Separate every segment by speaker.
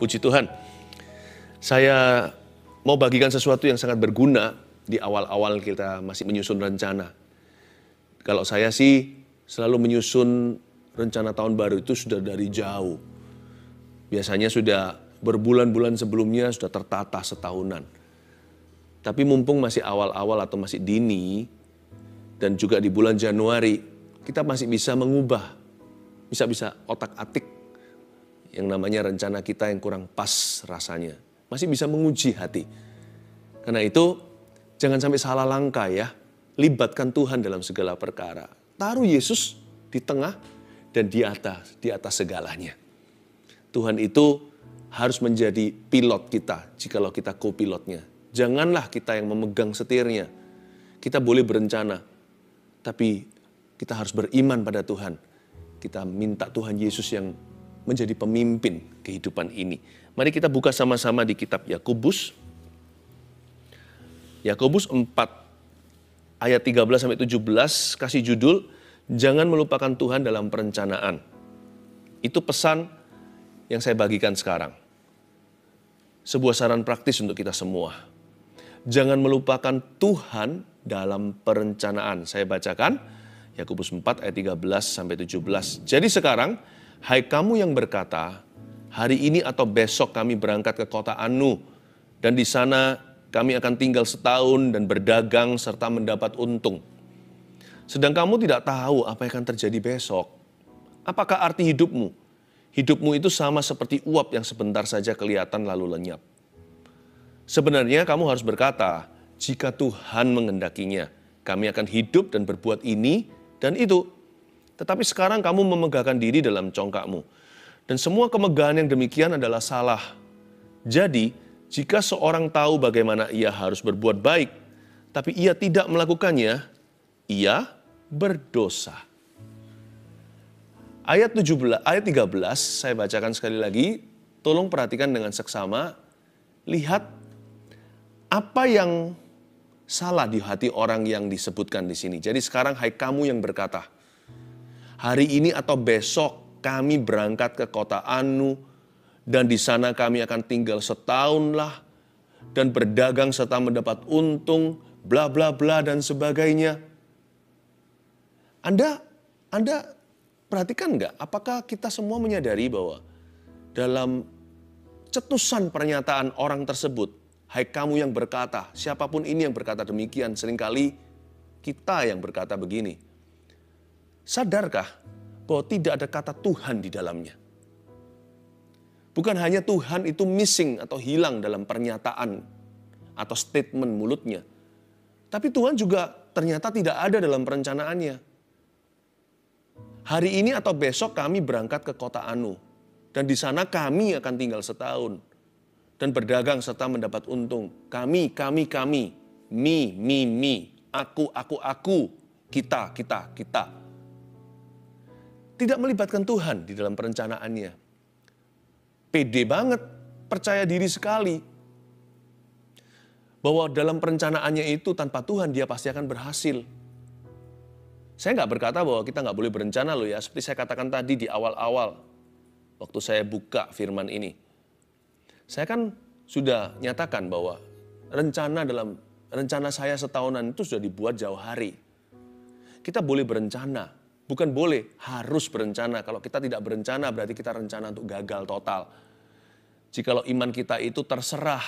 Speaker 1: Puji Tuhan. Saya mau bagikan sesuatu yang sangat berguna di awal-awal kita masih menyusun rencana. Kalau saya sih selalu menyusun rencana tahun baru itu sudah dari jauh. Biasanya sudah berbulan-bulan sebelumnya sudah tertata setahunan. Tapi mumpung masih awal-awal atau masih dini, dan juga di bulan Januari, kita masih bisa mengubah, bisa otak-atik yang namanya rencana kita yang kurang pas rasanya. Masih bisa menguji hati. Karena itu, jangan sampai salah langkah ya. Libatkan Tuhan dalam segala perkara. Taruh Yesus di tengah dan di atas segalanya. Tuhan itu harus menjadi pilot kita, jikalau kita co-pilotnya. Janganlah kita yang memegang setirnya. Kita boleh berencana, tapi kita harus beriman pada Tuhan. Kita minta Tuhan Yesus yang menjadi pemimpin kehidupan ini. Mari kita buka sama-sama di kitab Yakobus. Yakobus 4 ayat 13-17 kasih judul, jangan melupakan Tuhan dalam perencanaan. Itu pesan yang saya bagikan sekarang. Sebuah saran praktis untuk kita semua. Jangan melupakan Tuhan dalam perencanaan. Saya bacakan Yakobus 4 ayat 13-17. Jadi sekarang, hai kamu yang berkata, hari ini atau besok kami berangkat ke kota Anu, dan di sana kami akan tinggal setahun dan berdagang serta mendapat untung. Sedang kamu tidak tahu apa yang akan terjadi besok. Apakah arti hidupmu? Hidupmu itu sama seperti uap yang sebentar saja kelihatan lalu lenyap. Sebenarnya kamu harus berkata, jika Tuhan mengendakinya, kami akan hidup dan berbuat ini dan itu. Tetapi sekarang kamu memegahkan diri dalam congkakmu. Dan semua kemegahan yang demikian adalah salah. Jadi, jika seorang tahu bagaimana ia harus berbuat baik, tapi ia tidak melakukannya, ia berdosa. Ayat 13, saya bacakan sekali lagi. Tolong perhatikan dengan seksama. Lihat apa yang salah di hati orang yang disebutkan di sini. Jadi sekarang hai kamu yang berkata, hari ini atau besok kami berangkat ke kota Anu, dan di sana kami akan tinggal setahun lah, dan berdagang serta mendapat untung, bla bla bla dan sebagainya. Anda perhatikan nggak? Apakah kita semua menyadari bahwa dalam cetusan pernyataan orang tersebut, hai kamu yang berkata, siapapun ini yang berkata demikian, seringkali kita yang berkata begini. Sadarkah bahwa tidak ada kata Tuhan di dalamnya? Bukan hanya Tuhan itu missing atau hilang dalam pernyataan atau statement mulutnya. Tapi Tuhan juga ternyata tidak ada dalam perencanaannya. Hari ini atau besok kami berangkat ke kota Anu. Dan di sana kami akan tinggal setahun. Dan berdagang serta mendapat untung. Kami, me, aku, kita. Tidak melibatkan Tuhan di dalam perencanaannya. Pede banget, percaya diri sekali. Bahwa dalam perencanaannya itu tanpa Tuhan dia pasti akan berhasil. Saya nggak berkata bahwa kita nggak boleh berencana loh ya. Seperti saya katakan tadi di awal-awal. Waktu saya buka firman ini. Saya kan sudah nyatakan bahwa rencana saya setahunan itu sudah dibuat jauh hari. Kita boleh berencana, bukan boleh, harus berencana. Kalau kita tidak berencana berarti kita rencana untuk gagal total. Jikalau iman kita itu terserah,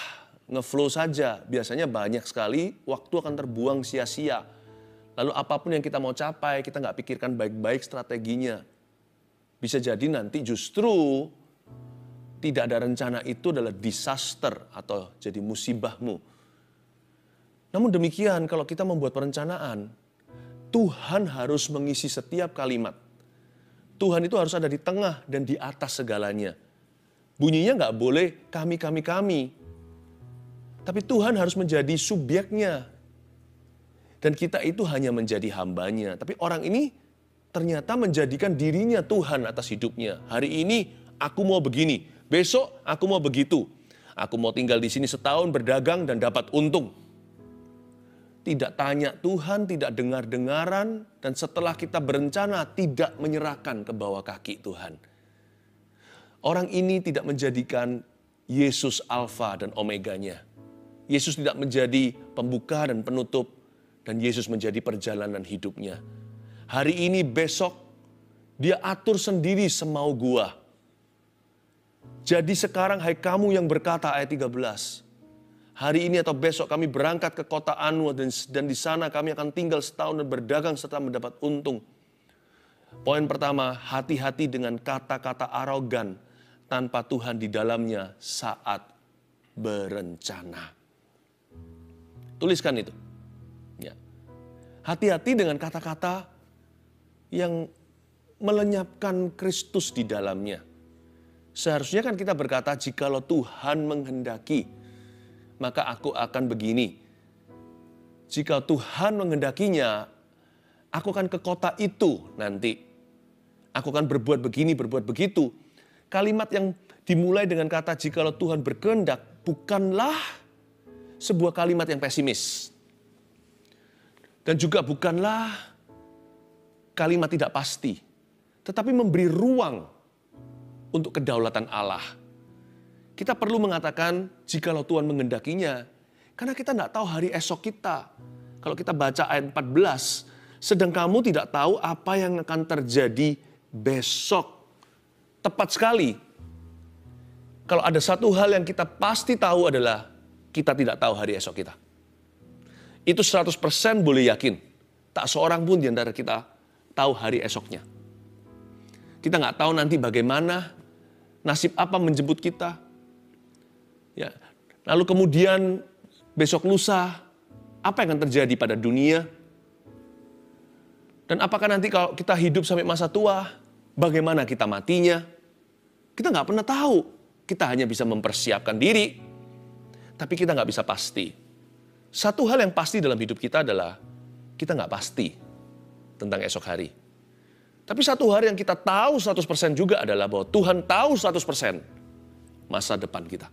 Speaker 1: ngeflow saja, biasanya banyak sekali waktu akan terbuang sia-sia. Lalu apapun yang kita mau capai, kita nggak pikirkan baik-baik strateginya. Bisa jadi nanti justru tidak ada rencana itu adalah disaster atau jadi musibahmu. Namun demikian kalau kita membuat perencanaan, Tuhan harus mengisi setiap kalimat. Tuhan itu harus ada di tengah dan di atas segalanya. Bunyinya nggak boleh kami. Tapi Tuhan harus menjadi subjeknya. Dan kita itu hanya menjadi hambanya. Tapi orang ini ternyata menjadikan dirinya Tuhan atas hidupnya. Hari ini aku mau begini. Besok aku mau begitu. Aku mau tinggal di sini setahun berdagang dan dapat untung. Tidak tanya Tuhan, tidak dengar-dengaran, dan setelah kita berencana tidak menyerahkan ke bawah kaki Tuhan. Orang ini tidak menjadikan Yesus Alfa dan Omeganya. Yesus tidak menjadi pembuka dan penutup, dan Yesus menjadi perjalanan hidupnya. Hari ini, besok, dia atur sendiri semau gua. Jadi sekarang, hai kamu yang berkata, ayat 13, hari ini atau besok kami berangkat ke kota Anu dan di sana kami akan tinggal setahun dan berdagang serta mendapat untung. Poin pertama, hati-hati dengan kata-kata arogan tanpa Tuhan di dalamnya saat berencana. Tuliskan itu. Ya. Hati-hati dengan kata-kata yang melenyapkan Kristus di dalamnya. Seharusnya kan kita berkata, jikalau Tuhan menghendaki, maka aku akan begini. Jika Tuhan menghendakinya, aku akan ke kota itu nanti. Aku akan berbuat begini, berbuat begitu. Kalimat yang dimulai dengan kata jikalau Tuhan berkehendak bukanlah sebuah kalimat yang pesimis. Dan juga bukanlah kalimat tidak pasti. Tetapi memberi ruang untuk kedaulatan Allah. Kita perlu mengatakan jikalau Tuhan menghendakinya. Karena kita tidak tahu hari esok kita. Kalau kita baca ayat 14. Sedang kamu tidak tahu apa yang akan terjadi besok. Tepat sekali. Kalau ada satu hal yang kita pasti tahu adalah kita tidak tahu hari esok kita. Itu 100% boleh yakin. Tak seorang pun di antara kita tahu hari esoknya. Kita nggak tahu nanti bagaimana, nasib apa menjemput kita. Ya. Lalu kemudian besok lusa, apa yang akan terjadi pada dunia? Dan apakah nanti kalau kita hidup sampai masa tua, bagaimana kita matinya? Kita nggak pernah tahu. Kita hanya bisa mempersiapkan diri, tapi kita nggak bisa pasti. Satu hal yang pasti dalam hidup kita adalah kita nggak pasti tentang esok hari. Tapi satu hal yang kita tahu 100% juga adalah bahwa Tuhan tahu 100% masa depan kita.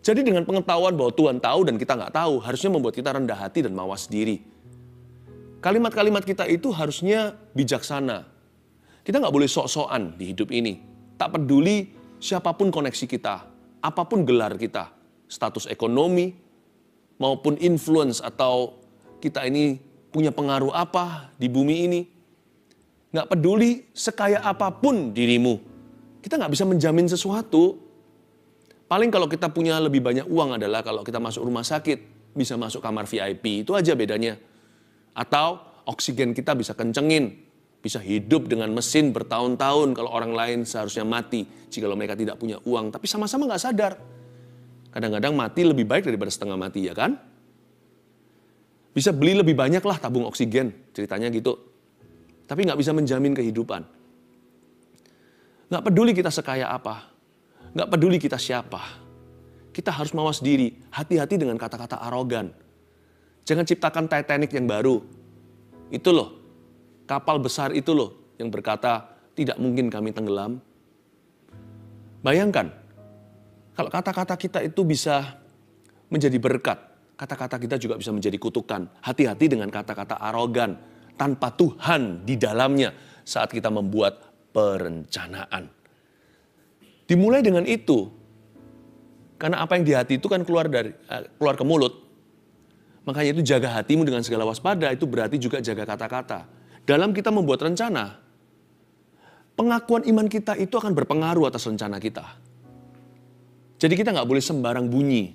Speaker 1: Jadi dengan pengetahuan bahwa Tuhan tahu dan kita nggak tahu, harusnya membuat kita rendah hati dan mawas diri. Kalimat-kalimat kita itu harusnya bijaksana. Kita nggak boleh sok-sokan di hidup ini. Tak peduli siapapun koneksi kita, apapun gelar kita, status ekonomi, maupun influence atau kita ini punya pengaruh apa di bumi ini. Nggak peduli sekaya apapun dirimu. Kita nggak bisa menjamin sesuatu. Paling kalau kita punya lebih banyak uang adalah kalau kita masuk rumah sakit, bisa masuk kamar VIP, itu aja bedanya. Atau oksigen kita bisa kencengin, bisa hidup dengan mesin bertahun-tahun kalau orang lain seharusnya mati jika mereka tidak punya uang. Tapi sama-sama nggak sadar. Kadang-kadang mati lebih baik daripada setengah mati, ya kan? Bisa beli lebih banyak lah tabung oksigen, ceritanya gitu. Tapi nggak bisa menjamin kehidupan. Nggak peduli kita sekaya apa. Nggak peduli kita siapa. Kita harus mawas diri. Hati-hati dengan kata-kata arogan. Jangan ciptakan Titanic yang baru. Itu loh. Kapal besar itu loh. Yang berkata, tidak mungkin kami tenggelam. Bayangkan. Kalau kata-kata kita itu bisa menjadi berkat. Kata-kata kita juga bisa menjadi kutukan. Hati-hati dengan kata-kata arogan. Tanpa Tuhan di dalamnya saat kita membuat perencanaan. Dimulai dengan itu. Karena apa yang di hati itu kan keluar ke mulut. Makanya itu jaga hatimu dengan segala waspada, itu berarti juga jaga kata-kata. Dalam kita membuat rencana, pengakuan iman kita itu akan berpengaruh atas rencana kita. Jadi kita nggak boleh sembarang bunyi.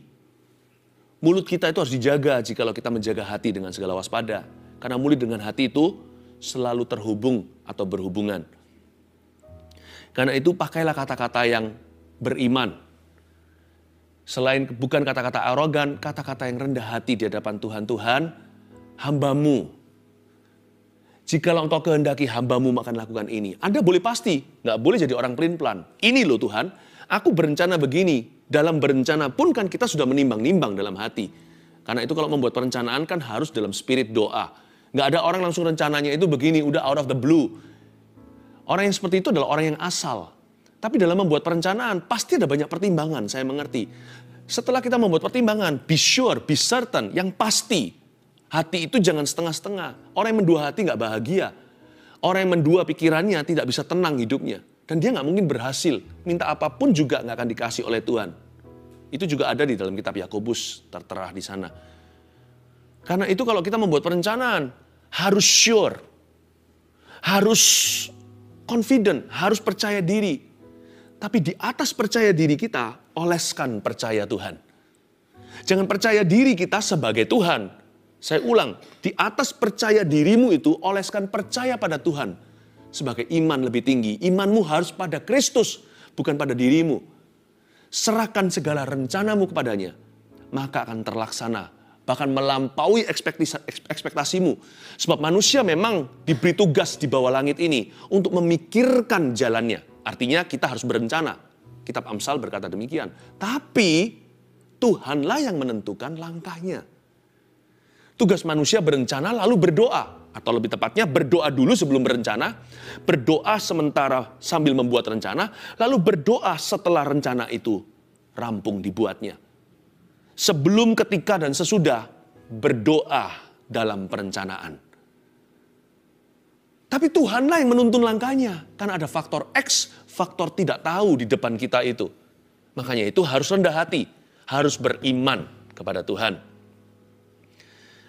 Speaker 1: Mulut kita itu harus dijaga jikalau kita menjaga hati dengan segala waspada. Karena mulut dengan hati itu selalu terhubung atau berhubungan. Karena itu pakailah kata-kata yang beriman. Selain bukan kata-kata arogan, kata-kata yang rendah hati di hadapan Tuhan. Tuhan, hambamu. Jikalau engkau kehendaki hambamu akan lakukan ini. Anda boleh pasti, nggak boleh jadi orang pelin-pelan. Ini loh Tuhan, aku berencana begini. Dalam berencana pun kan kita sudah menimbang-nimbang dalam hati. Karena itu kalau membuat perencanaan kan harus dalam spirit doa. Nggak ada orang langsung rencananya itu begini, udah out of the blue. Orang yang seperti itu adalah orang yang asal. Tapi dalam membuat perencanaan, pasti ada banyak pertimbangan, saya mengerti. Setelah kita membuat pertimbangan, be sure, be certain, yang pasti. Hati itu jangan setengah-setengah. Orang yang mendua hati nggak bahagia. Orang yang mendua pikirannya tidak bisa tenang hidupnya. Dan dia nggak mungkin berhasil. Minta apapun juga nggak akan dikasih oleh Tuhan. Itu juga ada di dalam kitab Yakobus, tertera di sana. Karena itu kalau kita membuat perencanaan, harus sure, harus confident, harus percaya diri. Tapi di atas percaya diri kita, oleskan percaya Tuhan. Jangan percaya diri kita sebagai Tuhan. Saya ulang, di atas percaya dirimu itu, oleskan percaya pada Tuhan. Sebagai iman lebih tinggi, imanmu harus pada Kristus, bukan pada dirimu. Serahkan segala rencanamu kepadanya, maka akan terlaksana. Bahkan melampaui ekspektasimu. Sebab manusia memang diberi tugas di bawah langit ini untuk memikirkan jalannya. Artinya kita harus berencana. Kitab Amsal berkata demikian. Tapi Tuhanlah yang menentukan langkahnya. Tugas manusia berencana lalu berdoa. Atau lebih tepatnya berdoa dulu sebelum berencana. Berdoa sementara sambil membuat rencana. Lalu berdoa setelah rencana itu rampung dibuatnya. Sebelum, ketika, dan sesudah berdoa dalam perencanaan. Tapi Tuhanlah yang menuntun langkahnya. Karena ada faktor X, faktor tidak tahu di depan kita itu. Makanya itu harus rendah hati. Harus beriman kepada Tuhan.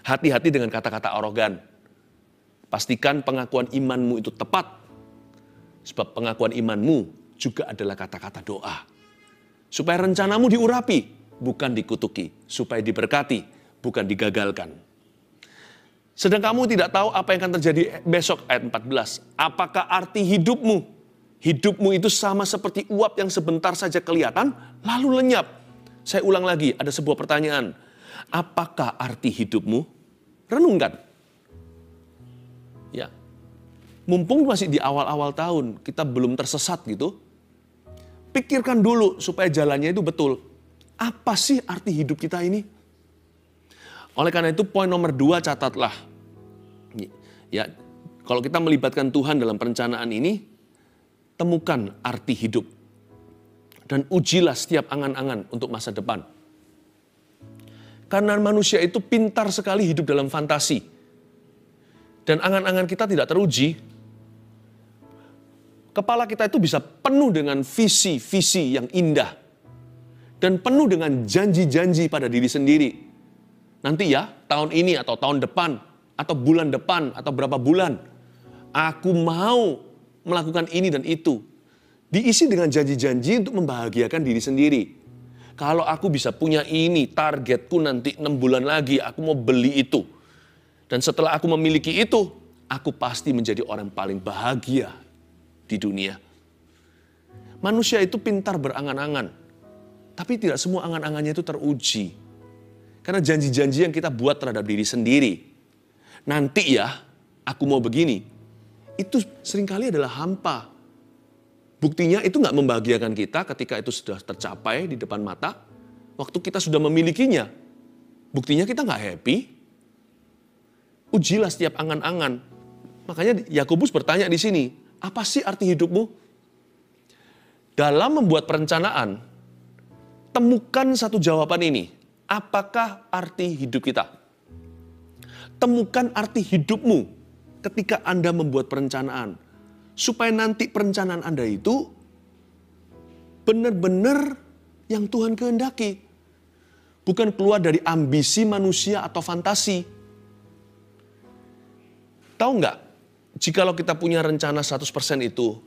Speaker 1: Hati-hati dengan kata-kata arogan. Pastikan pengakuan imanmu itu tepat. Sebab pengakuan imanmu juga adalah kata-kata doa. Supaya rencanamu diurapi. Bukan dikutuki, supaya diberkati, bukan digagalkan. Sedang kamu tidak tahu apa yang akan terjadi besok, ayat 14. Apakah arti hidupmu? Hidupmu itu sama seperti uap yang sebentar saja kelihatan, lalu lenyap. Saya ulang lagi, ada sebuah pertanyaan. Apakah arti hidupmu? Renungkan. Ya, mumpung masih di awal-awal tahun, kita belum tersesat gitu. Pikirkan dulu supaya jalannya itu betul. Apa sih arti hidup kita ini? Oleh karena itu poin nomor 2 catatlah. Ya, kalau kita melibatkan Tuhan dalam perencanaan ini, temukan arti hidup. Dan ujilah setiap angan-angan untuk masa depan. Karena manusia itu pintar sekali hidup dalam fantasi. Dan angan-angan kita tidak teruji. Kepala kita itu bisa penuh dengan visi-visi yang indah. Dan penuh dengan janji-janji pada diri sendiri. Nanti ya, tahun ini atau tahun depan, atau bulan depan, atau berapa bulan, aku mau melakukan ini dan itu. Diisi dengan janji-janji untuk membahagiakan diri sendiri. Kalau aku bisa punya ini, targetku nanti 6 bulan lagi, aku mau beli itu. Dan setelah aku memiliki itu, aku pasti menjadi orang paling bahagia di dunia. Manusia itu pintar berangan-angan. Tapi tidak semua angan-angannya itu teruji. Karena janji-janji yang kita buat terhadap diri sendiri. Nanti ya, aku mau begini. Itu seringkali adalah hampa. Buktinya itu nggak membahagiakan kita ketika itu sudah tercapai di depan mata. Waktu kita sudah memilikinya, buktinya kita nggak happy. Ujilah setiap angan-angan. Makanya Yakobus bertanya di sini, apa sih arti hidupmu? Dalam membuat perencanaan, temukan satu jawaban ini. Apakah arti hidup kita? Temukan arti hidupmu ketika Anda membuat perencanaan. Supaya nanti perencanaan Anda itu benar-benar yang Tuhan kehendaki. Bukan keluar dari ambisi manusia atau fantasi. Tahu nggak? Jikalau kita punya rencana 100% itu,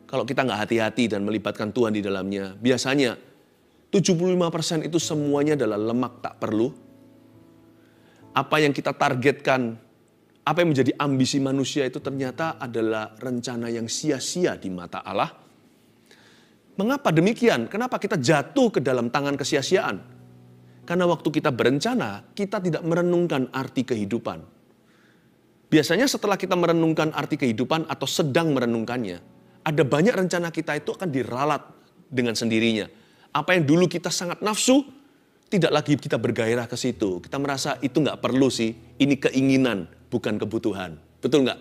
Speaker 1: kalau kita nggak hati-hati dan melibatkan Tuhan di dalamnya, biasanya 75% itu semuanya adalah lemak tak perlu. Apa yang kita targetkan, apa yang menjadi ambisi manusia itu ternyata adalah rencana yang sia-sia di mata Allah. Mengapa demikian? Kenapa kita jatuh ke dalam tangan kesia-siaan? Karena waktu kita berencana, kita tidak merenungkan arti kehidupan. Biasanya setelah kita merenungkan arti kehidupan atau sedang merenungkannya, ada banyak rencana kita itu akan diralat dengan sendirinya. Apa yang dulu kita sangat nafsu, tidak lagi kita bergairah ke situ. Kita merasa itu nggak perlu sih, ini keinginan, bukan kebutuhan. Betul nggak?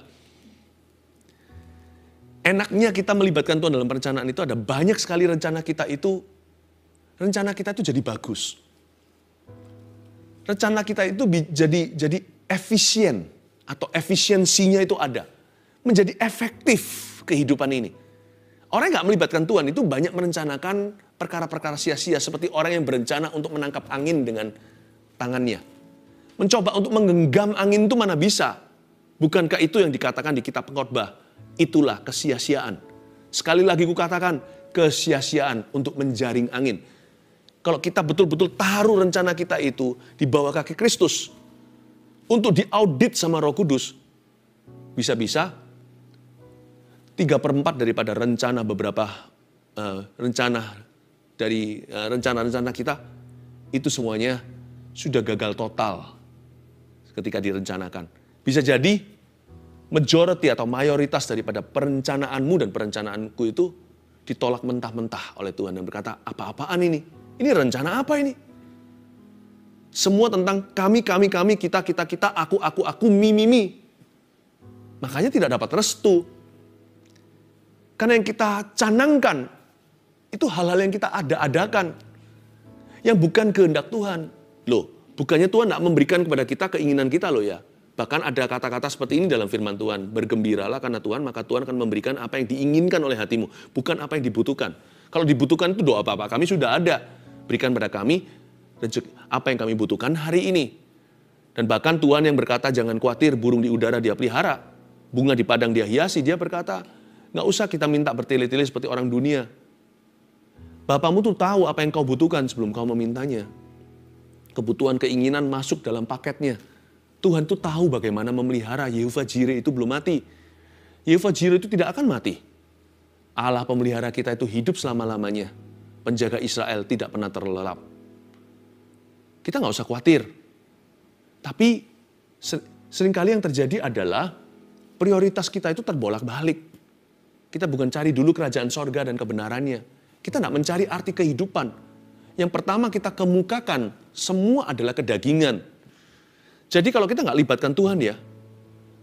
Speaker 1: Enaknya kita melibatkan Tuhan dalam perencanaan itu ada banyak sekali rencana kita itu jadi bagus. Rencana kita itu jadi efisien atau efisiensinya itu ada. Menjadi efektif kehidupan ini. Orang yang gak melibatkan Tuhan itu banyak merencanakan perkara-perkara sia-sia. Seperti orang yang berencana untuk menangkap angin dengan tangannya. Mencoba untuk menggenggam angin itu mana bisa. Bukankah itu yang dikatakan di kitab Pengkhotbah? Itulah kesia-siaan. Sekali lagi kukatakan, kesia-siaan untuk menjaring angin. Kalau kita betul-betul taruh rencana kita itu di bawah kaki Kristus, untuk diaudit sama Roh Kudus, bisa-bisa 3/4 daripada rencana rencana kita, itu semuanya sudah gagal total ketika direncanakan. Bisa jadi majority atau mayoritas daripada perencanaanmu dan perencanaanku itu ditolak mentah-mentah oleh Tuhan dan berkata, apa-apaan ini? Ini rencana apa ini? Semua tentang kami, kita, aku, mi. Makanya tidak dapat restu. Karena yang kita canangkan, itu hal-hal yang kita ada-adakan. Yang bukan kehendak Tuhan. Loh, bukannya Tuhan tidak memberikan kepada kita keinginan kita loh ya. Bahkan ada kata-kata seperti ini dalam firman Tuhan. Bergembiralah karena Tuhan, maka Tuhan akan memberikan apa yang diinginkan oleh hatimu. Bukan apa yang dibutuhkan. Kalau dibutuhkan itu doa apa kami sudah ada. Berikan pada kami rezeki apa yang kami butuhkan hari ini. Dan bahkan Tuhan yang berkata, jangan khawatir, burung di udara dia pelihara. Bunga di padang dia hiasi, dia berkata, nggak usah kita minta bertele-tele seperti orang dunia. Bapamu tuh tahu apa yang kau butuhkan sebelum kau memintanya. Kebutuhan, keinginan masuk dalam paketnya. Tuhan tuh tahu bagaimana memelihara. Yehovah Jireh itu belum mati. Yehovah Jireh itu tidak akan mati. Allah pemelihara kita itu hidup selama-lamanya. Penjaga Israel tidak pernah terlelap. Kita nggak usah khawatir. Tapi seringkali yang terjadi adalah prioritas kita itu terbolak-balik. Kita bukan cari dulu kerajaan sorga dan kebenarannya. Kita nggak mencari arti kehidupan. Yang pertama kita kemukakan, semua adalah kedagingan. Jadi kalau kita nggak libatkan Tuhan ya,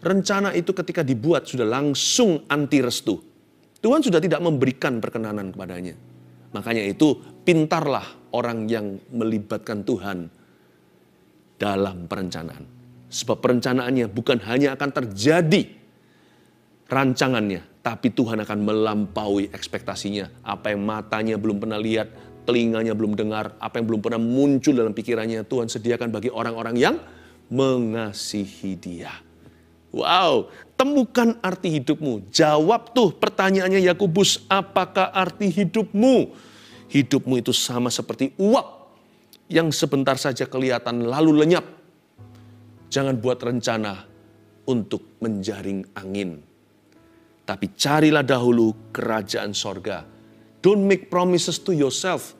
Speaker 1: rencana itu ketika dibuat sudah langsung anti restu. Tuhan sudah tidak memberikan perkenanan kepadanya. Makanya itu pintarlah orang yang melibatkan Tuhan dalam perencanaan. Sebab perencanaannya bukan hanya akan terjadi rancangannya, tapi Tuhan akan melampaui ekspektasinya. Apa yang matanya belum pernah lihat, telinganya belum dengar, apa yang belum pernah muncul dalam pikirannya, Tuhan sediakan bagi orang-orang yang mengasihi Dia. Wow, temukan arti hidupmu. Jawab tuh pertanyaannya Yakobus, apakah arti hidupmu? Hidupmu itu sama seperti uap yang sebentar saja kelihatan lalu lenyap. Jangan buat rencana untuk menjaring angin. Tapi carilah dahulu kerajaan sorga. Don't make promises to yourself.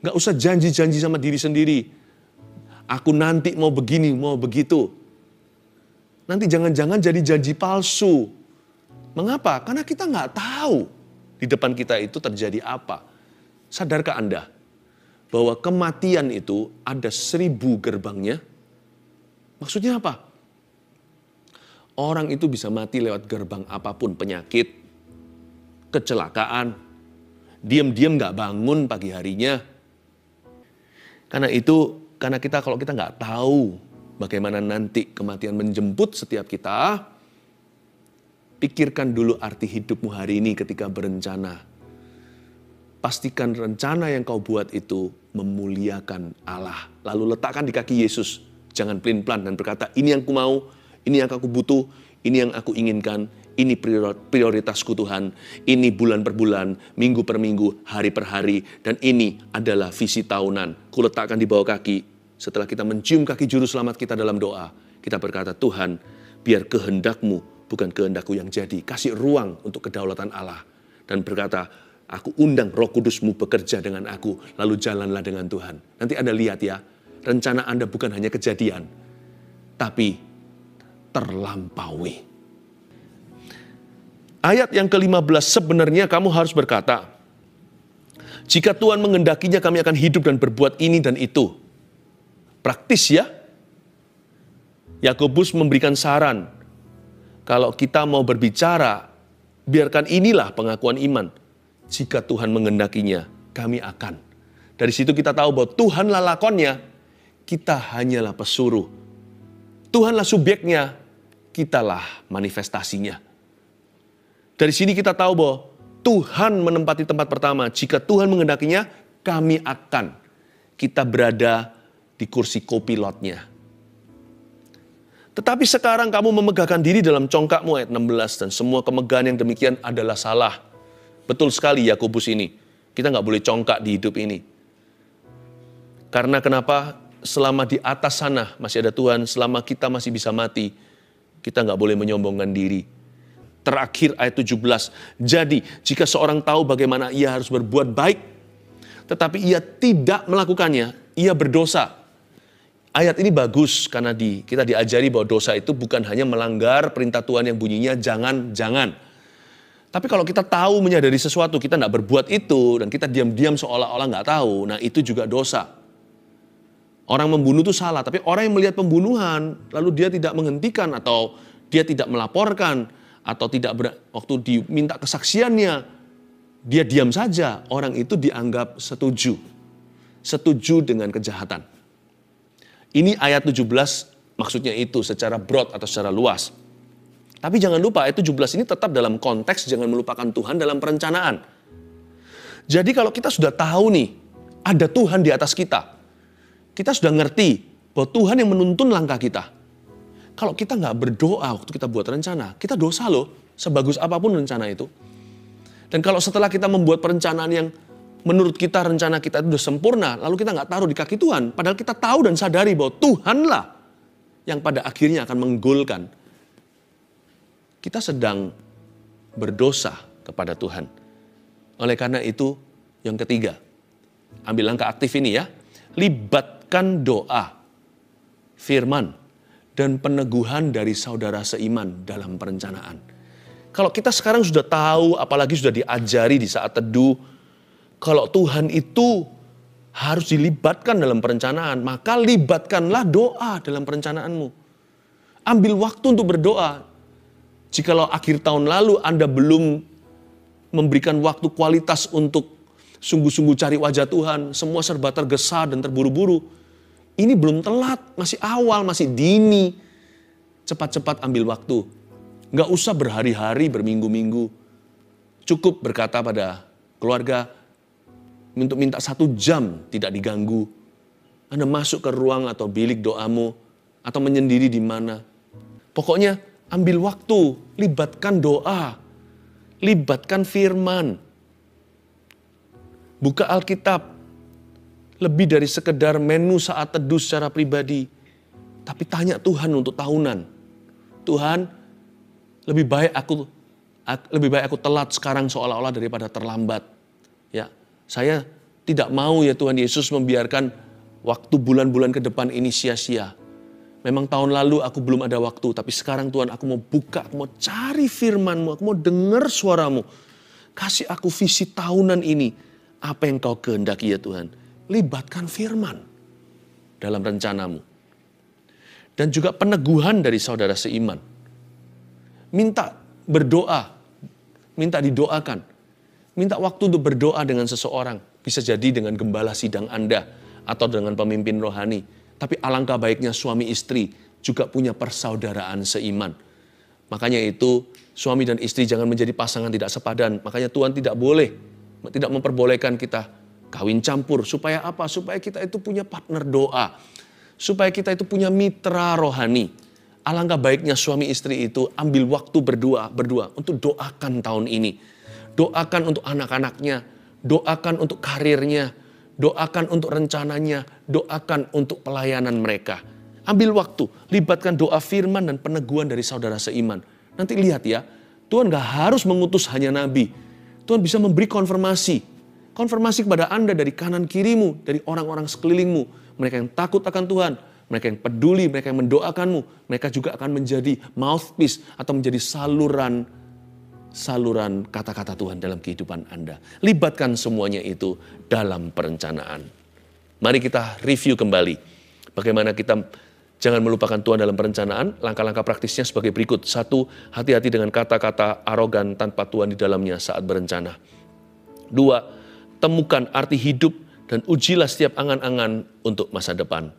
Speaker 1: Gak usah janji-janji sama diri sendiri. Aku nanti mau begini, mau begitu. Nanti jangan-jangan jadi janji palsu. Mengapa? Karena kita gak tahu di depan kita itu terjadi apa. Sadarkah Anda bahwa kematian itu ada 1000 gerbangnya? Maksudnya apa? Orang itu bisa mati lewat gerbang apapun, penyakit, kecelakaan, diam-diam gak bangun pagi harinya. Karena kalau kita nggak tahu bagaimana nanti kematian menjemput setiap kita, pikirkan dulu arti hidupmu hari ini ketika berencana. Pastikan rencana yang kau buat itu memuliakan Allah. Lalu letakkan di kaki Yesus. Jangan pelin-pelan dan berkata, ini yang aku mau, ini yang aku butuh, ini yang aku inginkan, ini prioritasku Tuhan, ini bulan per bulan, minggu per minggu, hari per hari, dan ini adalah visi tahunan. Kuletakkan di bawah kaki. Setelah kita mencium kaki juru selamat kita dalam doa, kita berkata, Tuhan, biar kehendakmu bukan kehendakku yang jadi. Kasih ruang untuk kedaulatan Allah. Dan berkata, aku undang Roh Kudusmu bekerja dengan aku, lalu jalanlah dengan Tuhan. Nanti Anda lihat ya, rencana Anda bukan hanya kejadian, tapi terlampaui. Ayat yang ke-15, sebenarnya kamu harus berkata, jika Tuhan mengendakinya kami akan hidup dan berbuat ini dan itu. Praktis ya. Yakobus memberikan saran. Kalau kita mau berbicara, biarkan inilah pengakuan iman. Jika Tuhan mengendakinya, kami akan. Dari situ kita tahu bahwa Tuhanlah lakonnya, kita hanyalah pesuruh. Tuhanlah subjeknya, kitalah manifestasinya. Dari sini kita tahu bahwa Tuhan menempati tempat pertama. Jika Tuhan menghendakinya, kami akan. Kita berada di kursi co-pilotnya. Tetapi sekarang kamu memegahkan diri dalam congkakmu, ayat 16. Dan semua kemegahan yang demikian adalah salah. Betul sekali Yakobus ini. Kita nggak boleh congkak di hidup ini. Karena kenapa? Selama di atas sana masih ada Tuhan, selama kita masih bisa mati, kita nggak boleh menyombongkan diri. Terakhir ayat 17. Jadi jika seorang tahu bagaimana ia harus berbuat baik, tetapi ia tidak melakukannya, ia berdosa. Ayat ini bagus karena kita diajari bahwa dosa itu bukan hanya melanggar perintah Tuhan yang bunyinya jangan. Tapi kalau kita tahu menyadari sesuatu, kita tidak berbuat itu, dan kita diam-diam seolah-olah nggak tahu, nah itu juga dosa. Orang membunuh itu salah, tapi orang yang melihat pembunuhan, lalu dia tidak menghentikan, atau dia tidak melaporkan, atau waktu diminta kesaksiannya, dia diam saja, orang itu dianggap setuju. Setuju dengan kejahatan. Ini ayat 17 maksudnya itu secara broad atau secara luas. Tapi jangan lupa ayat 17 ini tetap dalam konteks jangan melupakan Tuhan dalam perencanaan. Jadi kalau kita sudah tahu nih, ada Tuhan di atas kita. Kita sudah ngerti bahwa Tuhan yang menuntun langkah kita. Kalau kita nggak berdoa waktu kita buat rencana, kita dosa loh, sebagus apapun rencana itu. Dan kalau setelah kita membuat perencanaan yang menurut kita rencana kita itu sudah sempurna, lalu kita nggak taruh di kaki Tuhan, padahal kita tahu dan sadari bahwa Tuhanlah yang pada akhirnya akan menggolkan. Kita sedang berdosa kepada Tuhan. Oleh karena itu, yang ketiga, ambil langkah aktif ini ya, libatkan doa, firman, dan peneguhan dari saudara seiman dalam perencanaan. Kalau kita sekarang sudah tahu, apalagi sudah diajari di saat teduh, kalau Tuhan itu harus dilibatkan dalam perencanaan, maka libatkanlah doa dalam perencanaanmu. Ambil waktu untuk berdoa. Jikalau akhir tahun lalu Anda belum memberikan waktu kualitas untuk sungguh-sungguh cari wajah Tuhan, semua serba tergesa dan terburu-buru, ini belum telat, masih awal, masih dini. Cepat-cepat ambil waktu. Nggak usah berhari-hari, berminggu-minggu. Cukup berkata pada keluarga, untuk minta 1 jam tidak diganggu. Anda masuk ke ruang atau bilik doamu, atau menyendiri di mana. Pokoknya ambil waktu, libatkan doa, libatkan firman. Buka Alkitab, lebih dari sekedar menu saat teduh secara pribadi. Tapi tanya Tuhan untuk tahunan. Tuhan, lebih baik aku telat sekarang seolah-olah daripada terlambat. Ya. Saya tidak mau ya Tuhan Yesus membiarkan waktu bulan-bulan ke depan ini sia-sia. Memang tahun lalu aku belum ada waktu, tapi sekarang Tuhan aku mau buka, aku mau cari firman-Mu, aku mau dengar suara-Mu. Kasih aku visi tahunan ini, apa yang Kau kehendaki ya Tuhan. Libatkan firman dalam rencanamu. Dan juga peneguhan dari saudara seiman. Minta berdoa, minta didoakan. Minta waktu untuk berdoa dengan seseorang. Bisa jadi dengan gembala sidang Anda atau dengan pemimpin rohani. Tapi alangkah baiknya suami istri juga punya persaudaraan seiman. Makanya itu suami dan istri jangan menjadi pasangan tidak sepadan. Makanya Tuhan tidak memperbolehkan kita kawin campur. Supaya apa? Supaya kita itu punya partner doa. Supaya kita itu punya mitra rohani. Alangkah baiknya suami istri itu ambil waktu berdua untuk doakan tahun ini. Doakan untuk anak-anaknya, doakan untuk karirnya, doakan untuk rencananya, doakan untuk pelayanan mereka. Ambil waktu, libatkan doa firman dan peneguhan dari saudara seiman. Nanti lihat ya, Tuhan gak harus mengutus hanya nabi. Tuhan bisa memberi konfirmasi. Konfirmasi kepada Anda dari kanan kirimu, dari orang-orang sekelilingmu. Mereka yang takut akan Tuhan, mereka yang peduli, mereka yang mendoakanmu. Mereka juga akan menjadi mouthpiece atau menjadi saluran kata-kata Tuhan dalam kehidupan Anda. Libatkan semuanya itu dalam perencanaan. Mari kita review kembali. Bagaimana kita jangan melupakan Tuhan dalam perencanaan. Langkah-langkah praktisnya sebagai berikut. 1, hati-hati dengan kata-kata arogan tanpa Tuhan di dalamnya saat berencana. 2, temukan arti hidup dan ujilah setiap angan-angan untuk masa depan.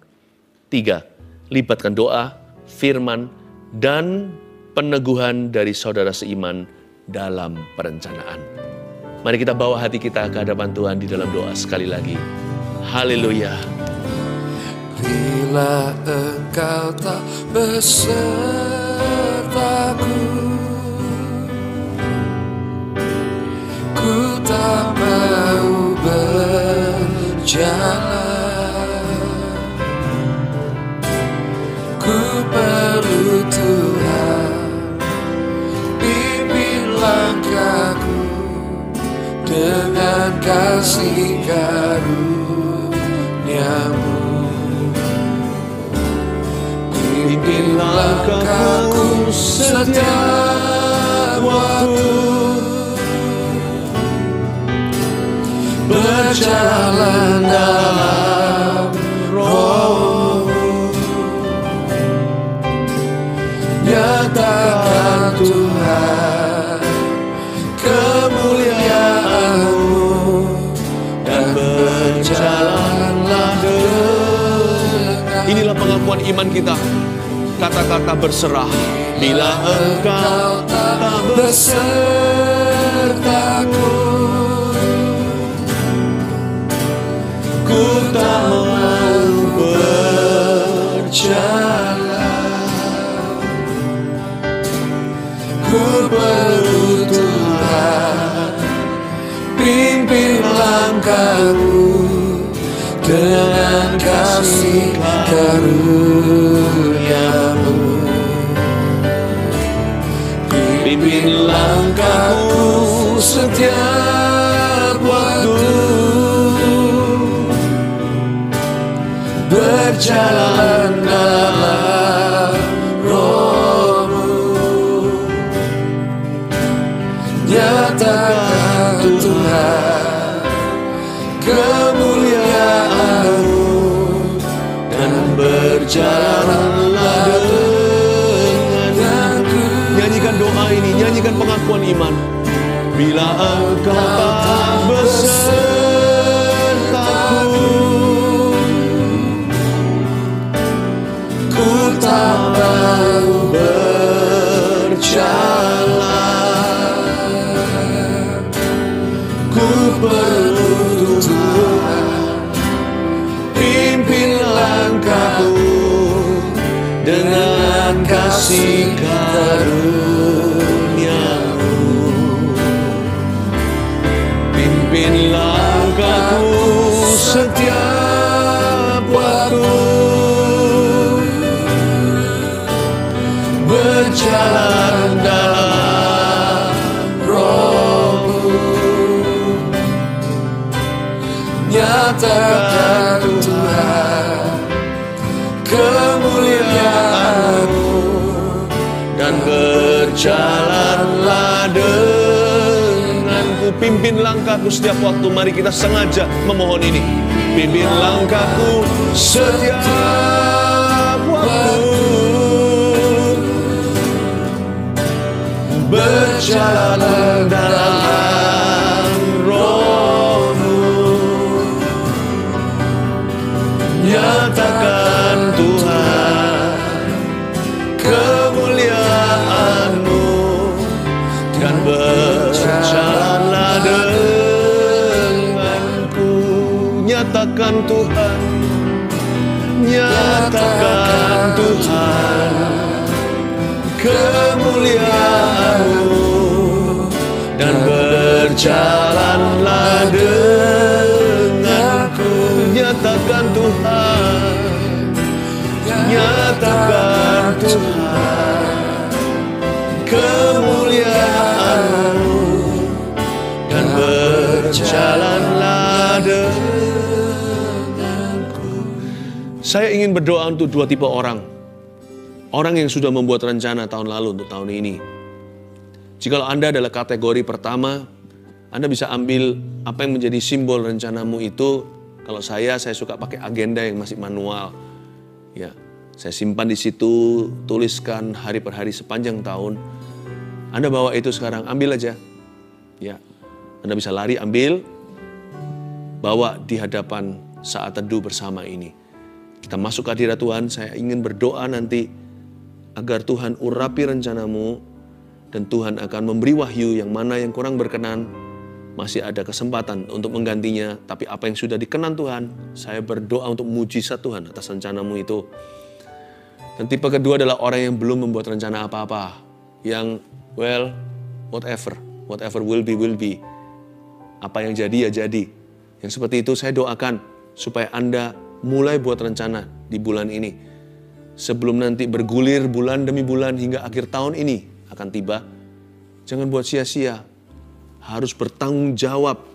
Speaker 1: 3, libatkan doa, firman, dan peneguhan dari saudara seiman dalam perencanaan. Mari kita bawa hati kita ke hadapan Tuhan di dalam doa sekali lagi. Haleluya.
Speaker 2: Bila Engkau tak besertaku, ku tak mau berjalan. Ku perlu Tuhan, pimpin langkahku dengan kasih karunia-Mu. Pimpin langkahku setiap waktu, berjalan dalam Roh-Mu. Nyatakan Tuhan kemuliaan-Mu, dan berjalanlah dengan.
Speaker 1: Inilah pengakuan iman kita. Kata-kata berserah. Bila Engkau tak
Speaker 2: besertaku, ku tak mau berjalan. Ku perlu Tuhan, pimpin langkahku dengan kasih karunia-Mu. Pimpin langkahku setiap waktu, berjalan dalam Roh-Mu. Nyatakan Tuhan kemuliaan-Mu, dan berjalanlah denganku.
Speaker 1: Nyanyikan doa ini, nyanyikan pengakuan iman. Bila Engkau tak besertaku,
Speaker 2: ku tak mau berjalan. Ku perlu Tuhan, pimpin langkahku dengan kasih karunia-Mu.
Speaker 1: pimpin langkahku
Speaker 2: Setiap waktu, berjalan dalam Roh-Mu. Nyatakan Tuhan kemuliaan-Mu,
Speaker 1: dan berjalanlah denganku. Pimpin langkahku setiap waktu. Mari kita sengaja memohon ini. Pimpin langkahku setiap waktu, berjalan dalam Roh-Mu. Nyatakan Tuhan kemuliaan-Mu, dan berjalanlah denganku. Nyatakan Tuhan, nyatakan Tuhan kemuliaan-Mu, dan berjalanlah denganku. Nyatakan Tuhan, nyatakan Tuhan kemuliaan-Mu, dan berjalanlah denganku. Saya ingin berdoa untuk dua tipe orang. Orang yang sudah membuat rencana tahun lalu untuk tahun ini. Jikalau Anda adalah kategori pertama, Anda bisa ambil apa yang menjadi simbol rencanamu itu. Kalau saya suka pakai agenda yang masih manual. Ya, saya simpan di situ, tuliskan hari per hari sepanjang tahun. Anda bawa itu sekarang, ambil aja. Ya, Anda bisa lari, ambil, bawa di hadapan saat teduh bersama ini. Kita masuk ke hadirat Tuhan. Saya ingin berdoa nanti agar Tuhan urapi rencanamu, dan Tuhan akan memberi wahyu yang mana yang kurang berkenan, masih ada kesempatan untuk menggantinya. Tapi apa yang sudah dikenan Tuhan, saya berdoa untuk mujizat Tuhan atas rencanamu itu. Dan tipe kedua adalah orang yang belum membuat rencana apa-apa. Yang, whatever will be. Apa yang jadi ya jadi. Yang seperti itu saya doakan supaya Anda mulai buat rencana di bulan ini. Sebelum nanti bergulir bulan demi bulan hingga akhir tahun ini akan tiba. Jangan buat sia-sia. Harus bertanggung jawab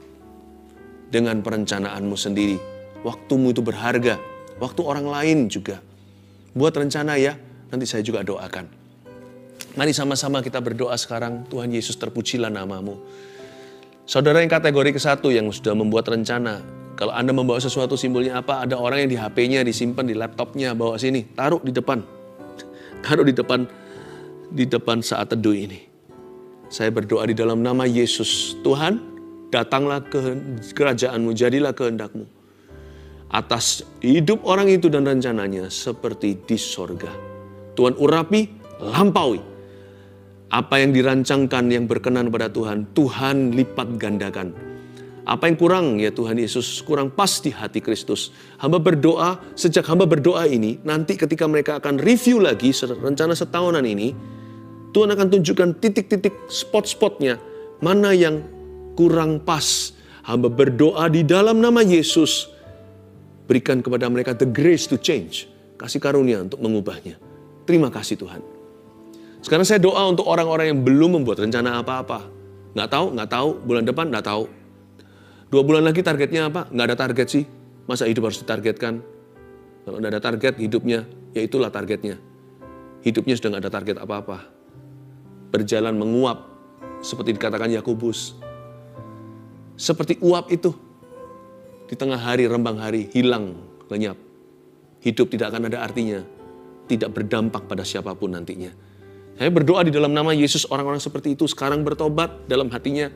Speaker 1: dengan perencanaanmu sendiri. Waktumu itu berharga. Waktu orang lain juga. Buat rencana ya, nanti saya juga doakan. Mari sama-sama kita berdoa sekarang. Tuhan Yesus, terpujilah namamu. Saudara yang kategori ke-1 yang sudah membuat rencana. Kalau Anda membawa sesuatu, simbolnya apa? Ada orang yang di HP-nya disimpan, di laptopnya, bawa sini. Taruh di depan. Taruh di depan saat teduh ini. Saya berdoa di dalam nama Yesus. Tuhan, datanglah ke kerajaan-Mu, jadilah kehendak-Mu. Atas hidup orang itu dan rencananya seperti di sorga. Tuhan urapi, lampaui. Apa yang dirancangkan yang berkenan pada Tuhan, Tuhan lipat gandakan. Apa yang kurang ya Tuhan Yesus, kurang pas di hati Kristus. Hamba berdoa, sejak hamba berdoa ini, nanti ketika mereka akan review lagi rencana setahunan ini, Tuhan akan tunjukkan titik-titik spot-spotnya, mana yang kurang pas. Hamba berdoa di dalam nama Yesus, berikan kepada mereka the grace to change, kasih karunia untuk mengubahnya. Terima kasih Tuhan. Sekarang saya doa untuk orang-orang yang belum membuat rencana apa-apa. Nggak tahu, bulan depan nggak tahu. 2 bulan lagi targetnya apa? Nggak ada target sih. Masa hidup harus ditargetkan? Kalau nggak ada target hidupnya, ya itulah targetnya. Hidupnya sudah nggak ada target apa-apa. Berjalan menguap, seperti dikatakan Yakobus. Seperti uap itu. Di tengah hari, rembang hari, hilang, lenyap. Hidup tidak akan ada artinya. Tidak berdampak pada siapapun nantinya. Saya berdoa di dalam nama Yesus, orang-orang seperti itu sekarang bertobat dalam hatinya.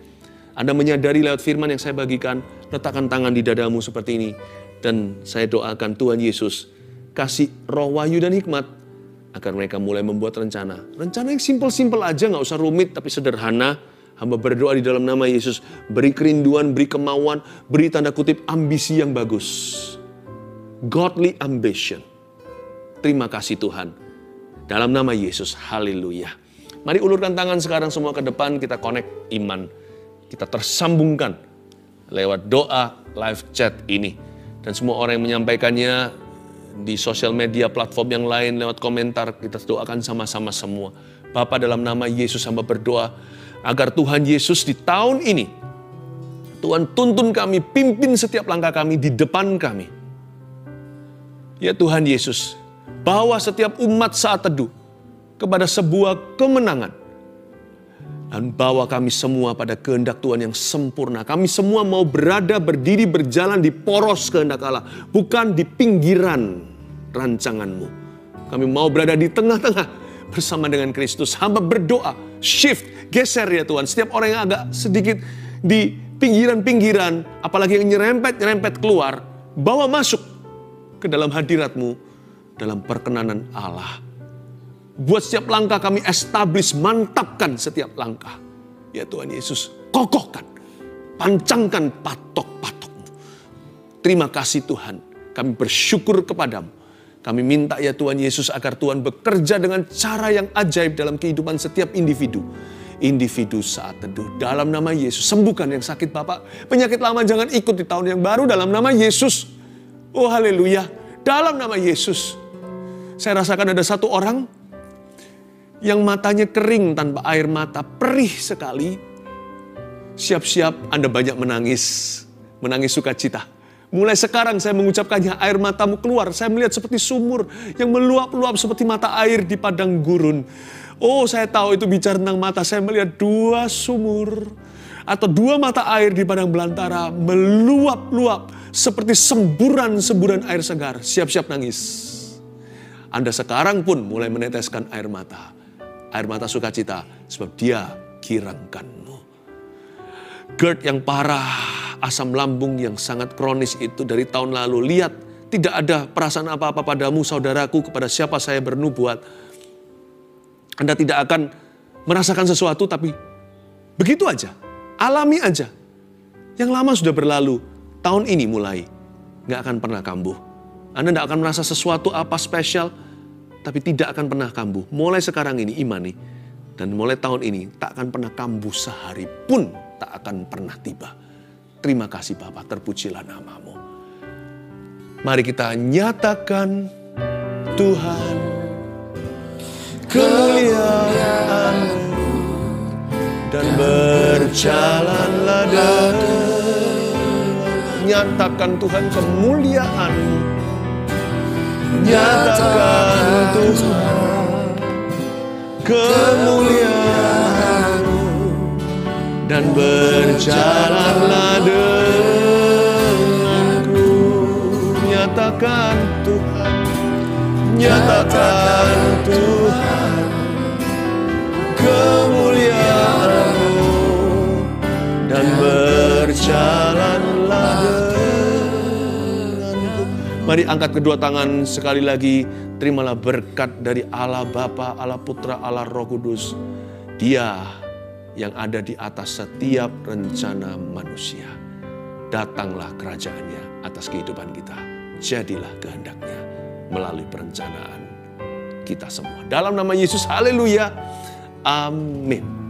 Speaker 1: Anda menyadari lewat firman yang saya bagikan, letakkan tangan di dadamu seperti ini. Dan saya doakan Tuhan Yesus, kasih roh wahyu dan hikmat, agar mereka mulai membuat rencana. Rencana yang simpel-simpel aja, gak usah rumit, tapi sederhana. Hamba berdoa di dalam nama Yesus, beri kerinduan, beri kemauan, beri tanda kutip ambisi yang bagus. Godly ambition. Terima kasih Tuhan. Dalam nama Yesus, haleluya. Mari ulurkan tangan sekarang semua ke depan, kita connect iman. Kita tersambungkan lewat doa live chat ini. Dan semua orang yang menyampaikannya di sosial media platform yang lain, lewat komentar, kita doakan sama-sama semua. Bapa, dalam nama Yesus hamba berdoa, agar Tuhan Yesus di tahun ini, Tuhan tuntun kami, pimpin setiap langkah kami di depan kami. Ya Tuhan Yesus, bawa setiap umat saat teduh kepada sebuah kemenangan. Dan bawa kami semua pada kehendak Tuhan yang sempurna. Kami semua mau berada, berdiri, berjalan di poros kehendak Allah. Bukan di pinggiran rancangan-Mu. Kami mau berada di tengah-tengah bersama dengan Kristus. Hamba berdoa, shift, geser ya Tuhan. Setiap orang yang agak sedikit di pinggiran-pinggiran, apalagi yang nyerempet keluar, bawa masuk ke dalam hadirat-Mu, dalam perkenanan Allah. Buat setiap langkah kami establish, mantapkan setiap langkah. Ya Tuhan Yesus, kokohkan, pancangkan patok-patok-Mu. Terima kasih Tuhan, kami bersyukur kepadamu. Kami minta ya Tuhan Yesus agar Tuhan bekerja dengan cara yang ajaib dalam kehidupan setiap individu. Individu saat teduh. Dalam nama Yesus, sembuhkan yang sakit Bapak. Penyakit lama jangan ikut di tahun yang baru dalam nama Yesus. Oh haleluya, dalam nama Yesus. Saya rasakan ada satu orang yang matanya kering tanpa air mata, perih sekali. Siap-siap Anda banyak menangis sukacita. Mulai sekarang saya mengucapkannya, air matamu keluar. Saya melihat seperti sumur yang meluap-luap seperti mata air di padang gurun. Oh, saya tahu itu bicara tentang mata. Saya melihat 2 sumur atau 2 mata air di padang belantara meluap-luap seperti semburan-semburan air segar. Siap-siap nangis. Anda sekarang pun mulai meneteskan air mata. Air mata sukacita, sebab Dia kirangkanmu. GERD yang parah, asam lambung yang sangat kronis itu dari tahun lalu. Lihat, tidak ada perasaan apa-apa padamu, saudaraku, kepada siapa saya bernubuat. Anda tidak akan merasakan sesuatu, tapi begitu aja, alami aja. Yang lama sudah berlalu, tahun ini mulai, nggak akan pernah kambuh. Anda nggak akan merasa sesuatu apa spesial, tapi tidak akan pernah kambuh. Mulai sekarang ini imani, dan mulai tahun ini tak akan pernah kambuh sehari pun, tak akan pernah tiba. Terima kasih Bapa, terpujilah namamu. Mari kita nyatakan Tuhan, kemuliaan-Mu, dan berjalanlah nyatakan Tuhan kemuliaan-Mu. Nyatakan Tuhan kemuliaan-Mu, dan berjalanlah denganku. Nyatakan Tuhan, nyatakan Tuhan kemuliaan-Mu, dan berjalanlah denganku. Mari angkat kedua tangan sekali lagi. Terimalah berkat dari Allah Bapa, Allah Putra, Allah Roh Kudus. Dia yang ada di atas setiap rencana manusia. Datanglah kerajaannya atas kehidupan kita. Jadilah kehendaknya melalui perencanaan kita semua. Dalam nama Yesus, haleluya. Amin.